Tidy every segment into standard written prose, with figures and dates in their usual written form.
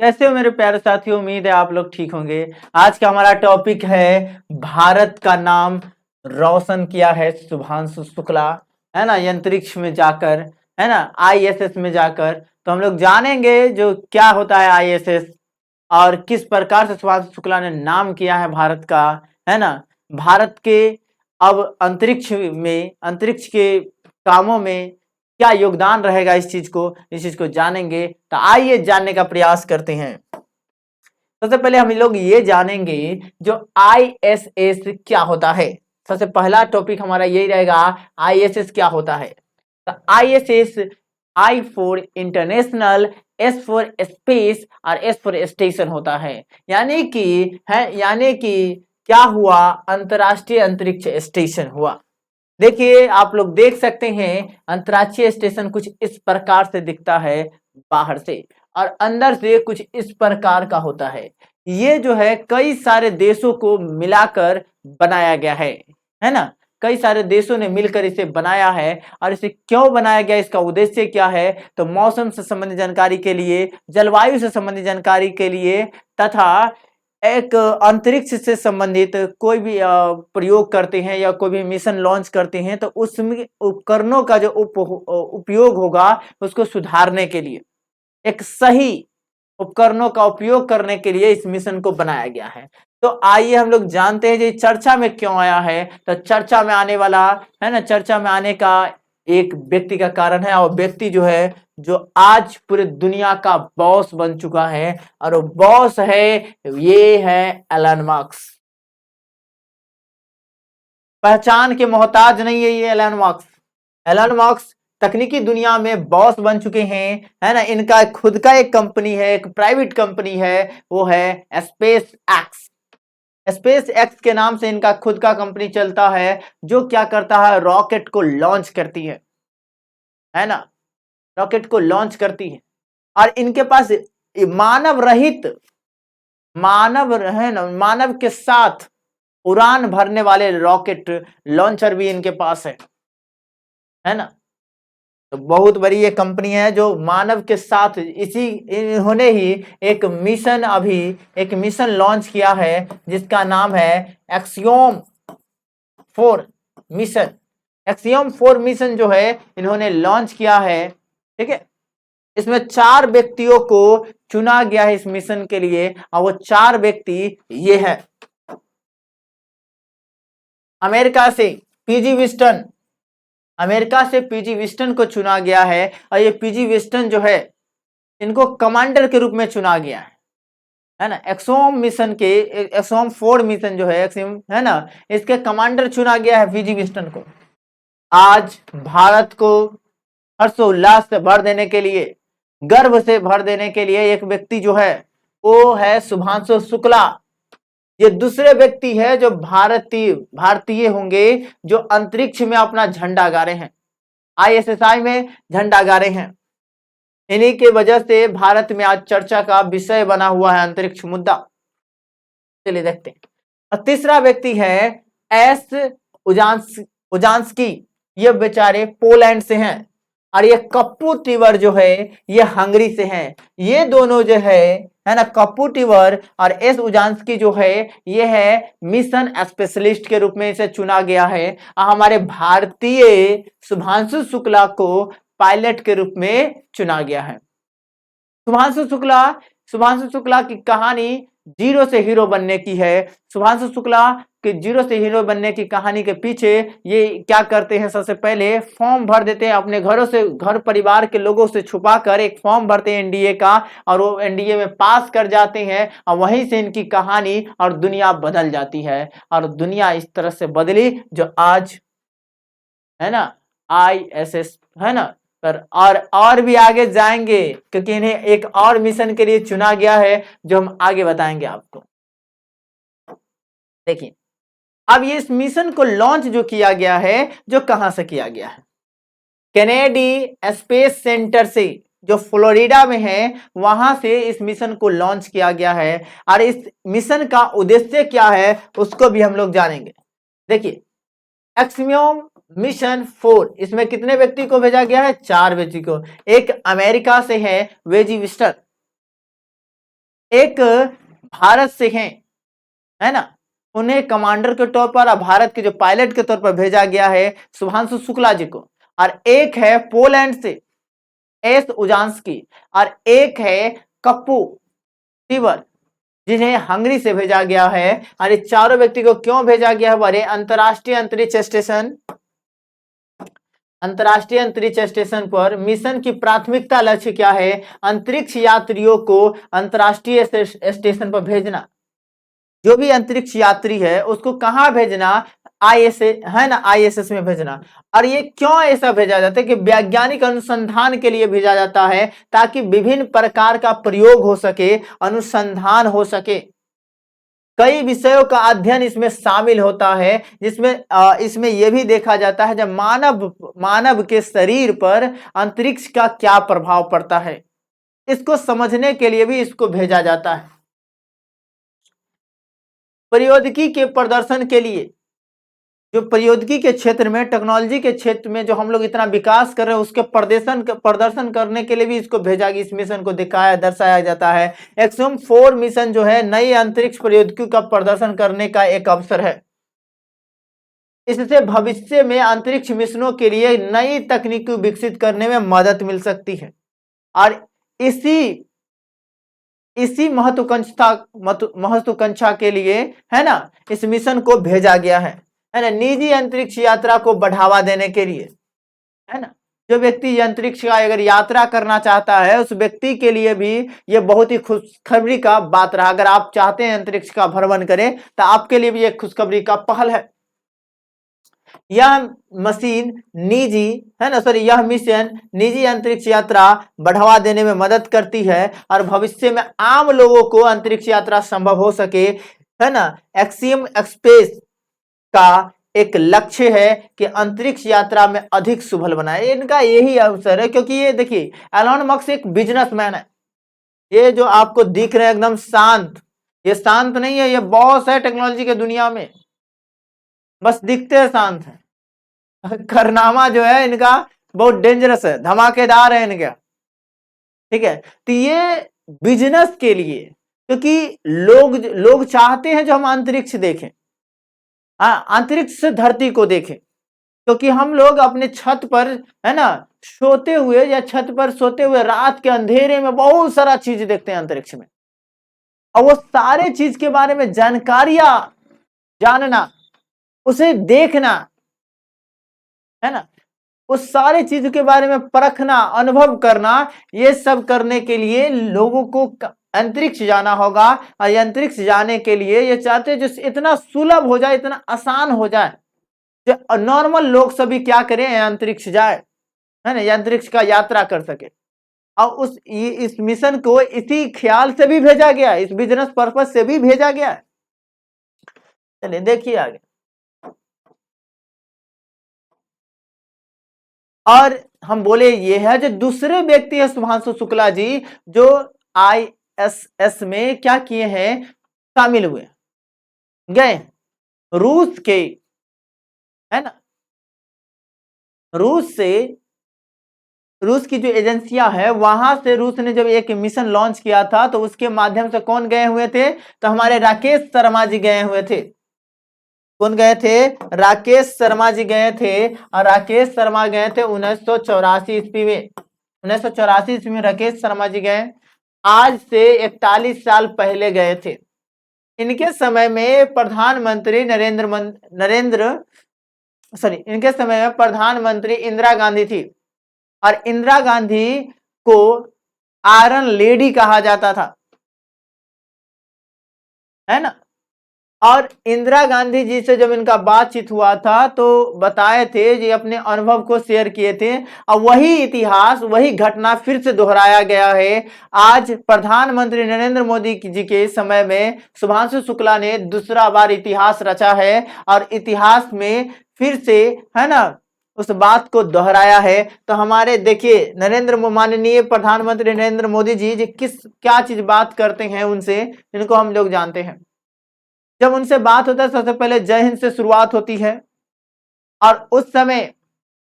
कैसे हो मेरे प्यारे साथियों? उम्मीद है आप लोग ठीक होंगे। आज का हमारा टॉपिक है भारत का नाम रोशन किया है शुभांशु शुक्ला, है ना, अंतरिक्ष में जाकर, है ना, आईएसएस में जाकर। तो हम लोग जानेंगे जो क्या होता है आईएसएस और किस प्रकार से शुभांशु शुक्ला ने नाम किया है भारत का, है ना। भारत के अब अंतरिक्ष के कामों में क्या योगदान रहेगा, इस चीज को जानेंगे। तो आइए जानने का प्रयास करते हैं। सबसे पहले हम लोग ये जानेंगे जो आईएसएस क्या होता है। सबसे पहला टॉपिक हमारा यही रहेगा, आईएसएस क्या होता है। तो ISS, I for international, S for space और एस फॉर स्टेशन होता है। यानी कि क्या हुआ, अंतरराष्ट्रीय अंतरिक्ष स्टेशन हुआ। देखिए आप लोग देख सकते हैं अंतर्राष्ट्रीय स्टेशन कुछ इस प्रकार से दिखता है बाहर से, और अंदर से कुछ इस प्रकार का होता है। ये जो है कई सारे देशों को मिलाकर बनाया गया है ना। कई सारे देशों ने मिलकर इसे बनाया है। और इसे क्यों बनाया गया, इसका उद्देश्य क्या है, तो मौसम से संबंधित जानकारी के लिए, जलवायु से संबंधित जानकारी के लिए, तथा एक अंतरिक्ष से संबंधित कोई भी प्रयोग करते हैं या कोई भी मिशन लॉन्च करते हैं तो उसमें उपकरणों का जो उपयोग होगा उसको सुधारने के लिए, एक सही उपकरणों का उपयोग करने के लिए इस मिशन को बनाया गया है। तो आइए हम लोग जानते हैं ये चर्चा में क्यों आया है। तो चर्चा में आने वाला, है ना, चर्चा में आने का एक व्यक्ति का कारण है, और व्यक्ति जो है जो आज पूरे दुनिया का बॉस बन चुका है, और वो बॉस है, ये है एलन मस्क। पहचान के मोहताज नहीं है ये एलन मस्क। एलन मस्क तकनीकी दुनिया में बॉस बन चुके हैं, है ना। इनका खुद का एक कंपनी है, एक प्राइवेट कंपनी है, वो है स्पेस एक्स। स्पेस एक्स के नाम से इनका खुद का कंपनी चलता है, जो क्या करता है, रॉकेट को लॉन्च करती है ना, रॉकेट को लॉन्च करती है। और इनके पास मानव रहित, मानव है ना, मानव के साथ उड़ान भरने वाले रॉकेट लॉन्चर भी इनके पास है ना। तो बहुत बड़ी ये कंपनी है जो मानव के साथ, इसी इन्होंने ही एक मिशन लॉन्च किया है जिसका नाम है एक्सियोम 4 मिशन। एक्सियोम 4 मिशन जो है इन्होंने लॉन्च किया है, ठीक है। इसमें 4 व्यक्तियों को चुना गया है इस मिशन के लिए, और वो 4 व्यक्ति ये है। अमेरिका से पीजी विस्टन, अमेरिका से पीजी विस्टन को चुना गया है, और ये पीजी विस्टन जो है इनको कमांडर के रूप में चुना गया है ना। एक्सोम मिशन के, एक्सोम 4 मिशन जो है, एक्सिम, है ना, इसके कमांडर चुना गया है पीजी विस्टन को। आज भारत को हर्षोल्लास से भर देने के लिए, गर्व से भर देने के लिए एक व्यक्ति जो है वो है शुभांशु शुक्ला। ये दूसरे व्यक्ति है जो भारतीय होंगे जो अंतरिक्ष में अपना झंडा गाड़े हैं, आईएसएसआई में झंडा गाड़े हैं। इन्हीं के वजह से भारत में आज चर्चा का विषय बना हुआ है अंतरिक्ष मुद्दा। चलिए देखते हैं। और तीसरा व्यक्ति है एस उजांस्की। ये बेचारे पोलैंड से हैं, और ये कप्पू टिवर जो है ये हंगरी से हैं। ये दोनों जो है ना, कप्पू टिवर और एस उजांस्की जो है ये है मिशन स्पेशलिस्ट के रूप में इसे चुना गया है, और हमारे भारतीय शुभांशु शुक्ला को पायलट के रूप में चुना गया है। शुभांशु शुक्ला, शुभांशु शुक्ला की कहानी जीरो से हीरो बनने की है। शुभांशु शुक्ला के जीरो से हीरो बनने की कहानी के पीछे ये क्या करते हैं, सबसे पहले फॉर्म भर देते हैं अपने घरों से, घर परिवार के लोगों से छुपा कर एक फॉर्म भरते हैं एनडीए का, और वो एनडीए में पास कर जाते हैं, और वहीं से इनकी कहानी और दुनिया बदल जाती है। और दुनिया इस तरह से बदली जो आज, है ना, आईएसएस, है ना। पर और भी आगे जाएंगे क्योंकि इन्हें एक और मिशन के लिए चुना गया है जो हम आगे बताएंगे आपको। देखिए अब ये इस मिशन को लॉन्च जो किया गया है, जो कहां से किया गया है, कैनेडी स्पेस सेंटर से, जो फ्लोरिडा में है, वहां से इस मिशन को लॉन्च किया गया है। और इस मिशन का उद्देश्य क्या है उसको भी हम लोग जानेंगे। देखिए एक्सम्योम मिशन 4, इसमें कितने व्यक्ति को भेजा गया है, 4 व्यक्ति को। एक अमेरिका से है वेजी विस्टर, एक भारत से हैं, है ना, उन्हें कमांडर के तौर पर और भारत के जो पायलट के तौर पर भेजा गया है शुभांशु शुक्ला जी को। और एक है पोलैंड से एस उजांस्की, और एक है कप्पू टिवर जिन्हें हंगरी से भेजा गया है। और ये चारों व्यक्ति को क्यों भेजा गया है? बोले अंतर्राष्ट्रीय अंतरिक्ष स्टेशन पर मिशन की प्राथमिकता लक्ष्य क्या है? अंतरिक्ष यात्रियों को अंतर्राष्ट्रीय स्टेशन पर भेजना। जो भी अंतरिक्ष यात्री है उसको कहाँ भेजना? आईएसएस, है ना, आईएसएस में भेजना। और ये क्यों ऐसा भेजा जाता है कि वैज्ञानिक अनुसंधान के लिए भेजा जाता है, ताकि विभिन्न प्रकार का प्रयोग हो सके, अनुसंधान हो सके। कई विषयों का अध्ययन इसमें शामिल होता है, जिसमें इसमें यह भी देखा जाता है जब मानव के शरीर पर अंतरिक्ष का क्या प्रभाव पड़ता है, इसको समझने के लिए भी इसको भेजा जाता है। प्रौद्योगिकी के प्रदर्शन के लिए, जो प्रौद्योगिकी के क्षेत्र में, टेक्नोलॉजी के क्षेत्र में जो हम लोग इतना विकास कर रहे हैं, उसके प्रदर्शन करने के लिए भी इसको भेजा गया। इस मिशन को दर्शाया जाता है। एक्सोम 4 मिशन जो है नई अंतरिक्ष प्रौद्योगिकी का प्रदर्शन करने का एक अवसर है। इससे भविष्य में अंतरिक्ष मिशनों के लिए नई तकनीक विकसित करने में मदद मिल सकती है। और इसी महत्वाकांक्षा के लिए, है ना, इस मिशन को भेजा गया है ना, निजी अंतरिक्ष यात्रा को बढ़ावा देने के लिए, है ना। जो व्यक्ति अंतरिक्ष का अगर यात्रा करना चाहता है, उस व्यक्ति के लिए भी ये बहुत ही खुशखबरी का बात रहा। अगर आप चाहते हैं अंतरिक्ष का भ्रमण करें, तो आपके लिए भी एक खुशखबरी का पहल है। यह मशीन निजी, है ना, सॉरी, यह मिशन निजी अंतरिक्ष यात्रा बढ़ावा देने में मदद करती है, और भविष्य में आम लोगों को अंतरिक्ष यात्रा संभव हो सके, है ना। एक्सियम एक्सप्रेस का एक लक्ष्य है कि अंतरिक्ष यात्रा में अधिक सुलभ बनाए। इनका यही अवसर है, क्योंकि ये देखिए, एलोन मस्क एक बिजनेसमैन है। ये जो आपको दिख रहे हैं एकदम शांत, ये शांत नहीं है, ये बॉस है टेक्नोलॉजी के दुनिया में, बस दिखते हैं शांत है। कारनामा जो है इनका बहुत डेंजरस है, धमाकेदार है इनका, ठीक है। तो ये बिजनेस के लिए, क्योंकि लोग चाहते हैं जो हम अंतरिक्ष देखें, अंतरिक्ष से धरती को देखें, क्योंकि हम लोग अपने छत पर, है ना, सोते हुए या छत पर सोते हुए रात के अंधेरे में बहुत सारा चीज देखते हैं अंतरिक्ष में, और वो सारे चीज के बारे में जानकारियां जानना, उसे देखना, है ना, उस सारे चीज के बारे में परखना, अनुभव करना, ये सब करने के लिए लोगों को अंतरिक्ष जाना होगा। और अंतरिक्ष जाने के लिए ये चाहते हैं जो इतना सुलभ हो जाए, इतना आसान हो जाए, जो नॉर्मल लोग सभी क्या करें, अंतरिक्ष जाए, है ना, अंतरिक्ष का यात्रा कर सके। और इस मिशन को इसी ख्याल से भी भेजा गया, इस बिजनेस पर्पस से भी भेजा गया है। चलिए देखिए आगे। और हम बोले ये है जो दूसरे व्यक्ति है शुभांशु शुक्ला जी, जो आईएसएस में क्या किए हैं, शामिल हुए, गए रूस के, है ना, रूस की जो एजेंसियां है, वहां से रूस ने जब एक मिशन लॉन्च किया था, तो उसके माध्यम से कौन गए हुए थे? तो हमारे राकेश शर्मा जी गए हुए थे। कौन गए थे? राकेश शर्मा जी गए थे। और राकेश शर्मा गए थे 1984 ईस्वी में। 1984 ईस्वी में राकेश शर्मा जी गए, आज से 41 साल पहले गए थे। इनके समय में इनके समय में प्रधानमंत्री इंदिरा गांधी थी, और इंदिरा गांधी को आयरन लेडी कहा जाता था, है ना। और इंदिरा गांधी जी से जब इनका बातचीत हुआ था, तो बताए थे, जी अपने अनुभव को शेयर किए थे, और वही इतिहास, वही घटना फिर से दोहराया गया है। आज प्रधानमंत्री नरेंद्र मोदी जी के समय में शुभांशु शुक्ला ने दूसरा बार इतिहास रचा है, और इतिहास में फिर से, है ना, उस बात को दोहराया है। तो हमारे देखिए माननीय प्रधानमंत्री नरेंद्र मोदी जी क्या चीज बात करते हैं उनसे, इनको हम लोग जानते हैं। जब उनसे बात होता है, सबसे पहले जय हिंद से शुरुआत होती है, और उस समय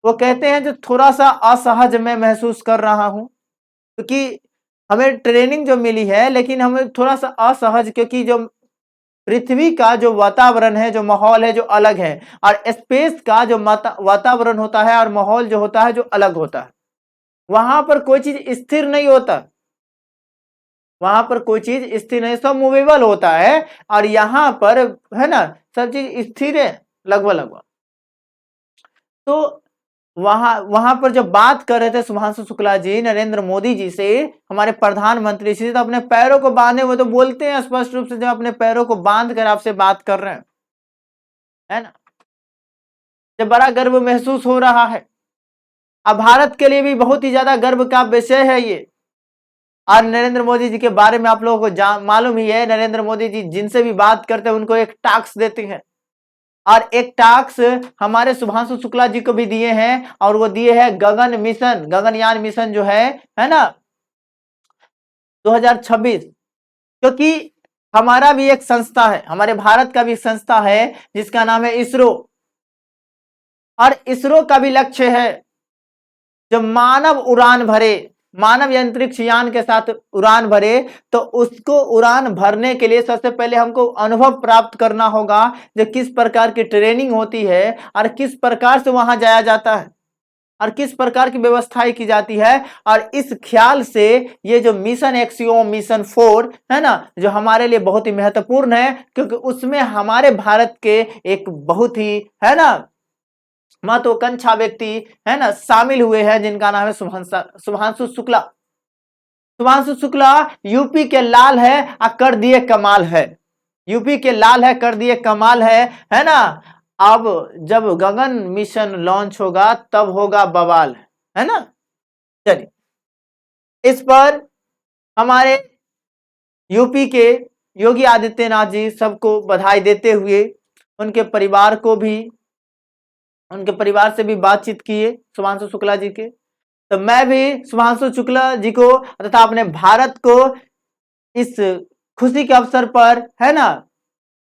वो कहते हैं जो थोड़ा सा असहज मैं महसूस कर रहा हूं, क्योंकि हमें ट्रेनिंग जो मिली है, लेकिन हमें थोड़ा सा असहज, क्योंकि जो पृथ्वी का जो वातावरण है, जो माहौल है, जो अलग है, और स्पेस का जो वातावरण होता है और माहौल जो होता है, जो अलग होता है। वहां पर कोई चीज स्थिर नहीं होता, वहां पर कोई चीज स्थिर नहीं, सब मूवेबल होता है। और यहाँ पर है ना, सब चीज स्थिर है लगभग लगभग। तो वहां वहां पर जब बात कर रहे थे सुभांशु शुक्ला जी नरेंद्र मोदी जी से, हमारे प्रधानमंत्री से, तो अपने पैरों को बांधे हुए तो बोलते हैं स्पष्ट रूप से, जब अपने पैरों को बांध कर आपसे बात कर रहे हैं, है ना, जब बड़ा गर्व महसूस हो रहा है। अब भारत के लिए भी बहुत ही ज्यादा गर्व का विषय है ये। और नरेंद्र मोदी जी के बारे में आप लोगों को मालूम ही है, नरेंद्र मोदी जी जिनसे भी बात करते हैं उनको एक टास्क देते हैं, और एक टास्क हमारे सुभांशु शुक्ला जी को भी दिए हैं, और वो दिए हैं गगन मिशन, गगनयान मिशन जो है ना, 2026। क्योंकि हमारा भी एक संस्था है, हमारे भारत का भी एक संस्था है जिसका नाम है इसरो, और इसरो का भी लक्ष्य है जब मानव उड़ान भरे, मानव अंतरिक्ष यान के साथ उड़ान भरे, तो उसको उड़ान भरने के लिए सबसे पहले हमको अनुभव प्राप्त करना होगा, जो किस प्रकार की ट्रेनिंग होती है और किस प्रकार से वहां जाया जाता है और किस प्रकार की व्यवस्थाएं की जाती है। और इस ख्याल से ये जो मिशन एक्सियोम मिशन 4 है ना, जो हमारे लिए बहुत ही महत्वपूर्ण है, क्योंकि उसमें हमारे भारत के एक बहुत ही है ना महत्वाकांक्षा व्यक्ति है ना शामिल हुए हैं, जिनका नाम है सुभांशु शुक्ला। सुभांशु शुक्ला यूपी के लाल है और कर दिए कमाल है, यूपी के लाल है, कर दिए कमाल है ना। अब जब गगन मिशन लॉन्च होगा तब होगा बवाल, है ना। चलिए, इस पर हमारे यूपी के योगी आदित्यनाथ जी सबको बधाई देते हुए उनके परिवार को भी, उनके परिवार से भी बातचीत किए सुभांशु शुक्ला जी के। तो मैं भी सुभांशु शुक्ला जी को तथा अपने भारत को इस खुशी के अवसर पर है ना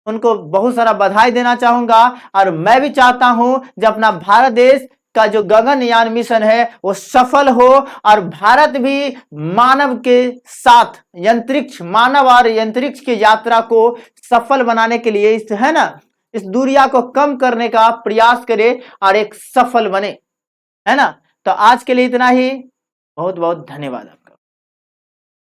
उनको बहुत सारा बधाई देना चाहूंगा। और मैं भी चाहता हूं जब अपना भारत देश का जो गगनयान मिशन है वो सफल हो, और भारत भी मानव के साथ अंतरिक्ष, मानव और अंतरिक्ष की यात्रा को सफल बनाने के लिए इस है ना इस दूरिया को कम करने का प्रयास करे और एक सफल बने, है ना। तो आज के लिए इतना ही, बहुत बहुत धन्यवाद।